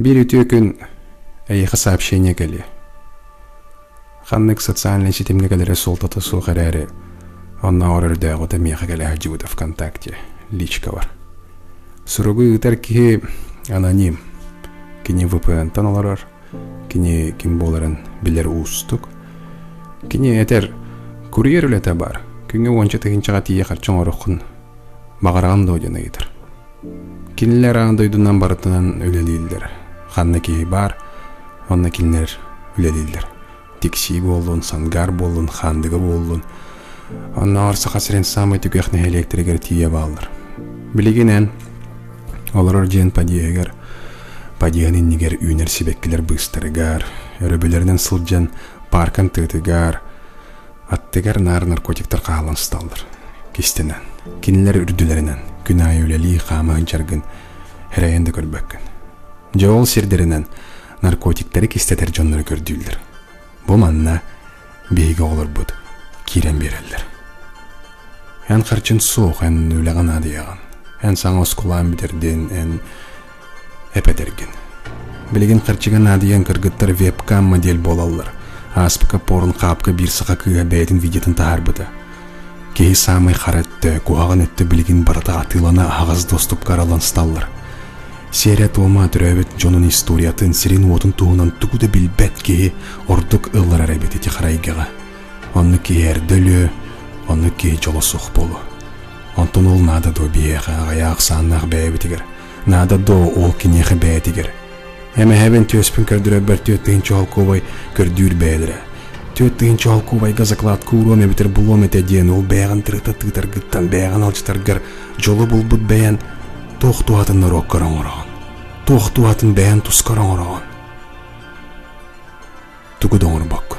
Bir ütükün ayıqı сообщение кәлі. Ханнык социальный сетемге кәлері солтаты су қарәрі. Онна орырды ағыда меға кәлі әжібіді ВКонтакте. Личка бар. Сұруғы ұтар ки аноним. Кені VPN таналарар. Кені кім боларын білер ұстық. Кені әтер курьер үлеті бар. Күнге 17-ға тие қарчың орықын бағараған дойдыны етір. Кинилер аңдойдунан барытынан өлелейлдер. Ханна ки бар, онна кинилер өлелейлдер. Тикси болдун, сангар болдун, хандыгы болдун. Онна арса қасырен самый түкеқні электригер тие балдыр. Білігінен, олар жен падиегер, падиянын негер үйнер себеккілер быстырыгар, өрөбілерінен сылджан паркан тытыгар, аттыгар наркотиктар қағалан сталдыр. Кистенен, кинилер үрділерінен, күнай өлелі қамығын жаргын, хәрәйенді көрбәккін. Жауыл сердерінен наркотиктері кистетер жонлары көрдүйлдір. Бұл манна бейгі олар бұд, кирен берелдір. Ән қарчын соқ, ән өліған адияған. Ән саңа оскулан бідерден, ән әпәдерген. Білеген қарчыған адиян кіргіттар вебкам модель болалар. Аспыка порын қапқа бір сыға кыға бәйтін видетін тағар бұда. Кей самай қаратты, куағын өтті білген барата атылана ағыз доступ қаралан сталлар. Серия тома түрәбет жонын историятын сирен отын туғынан түгуді білбәт кей ордық ыллар әрәбеті қарайгеға. Онны кей әрділі, онны кей жолы соқ болу. Онтын ол нада до бейеға ағаяқ саннақ бәйбетігер, нада до ол кенеқі бәйтігер. Әмі әбен төспін көрдірәбір төттігін чоғалқовай көрдүр бәйдірі. Төттігін чоғалқовайға закладку уроме бітір бұлом етеден ол бәйған тырыта тытар гыттан бәйған алчытаргар жолы бұл бұд бәйін тоқтуатын нұрок қаран ораған. Тоқтуатын бәйін тұс қаран ораған. Түгі доңыр бақ.